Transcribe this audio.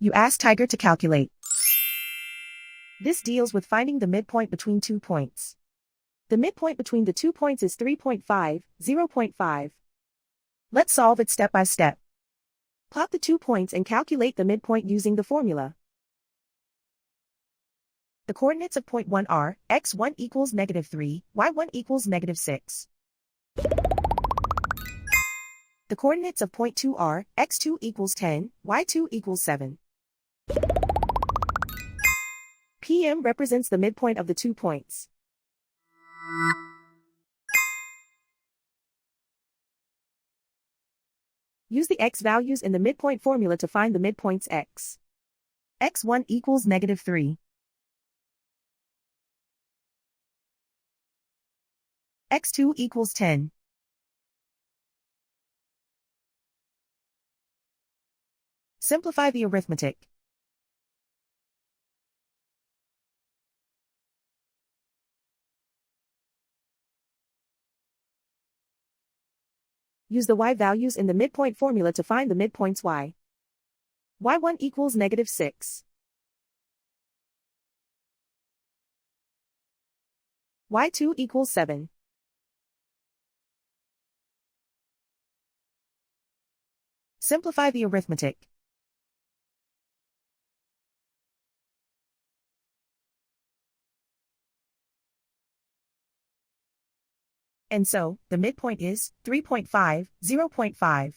You ask Tiger to calculate. This deals with finding the midpoint between 2 points. The midpoint between the 2 points is 3.5, 0.5. Let's solve it step by step. Plot the 2 points and calculate the midpoint using the formula. The coordinates of point 1 are, x1 equals -3, y1 equals -6. The coordinates of point 2 are, x2 equals 10, y2 equals 7. PM represents the midpoint of the 2 points. Use the x values in the midpoint formula to find the midpoints x. x1 equals -3. x2 equals 10. Simplify the arithmetic. Use the y values in the midpoint formula to find the midpoints y. y1 equals -6. y2 equals 7. Simplify the arithmetic. And so, the midpoint is 3.5, 0.5.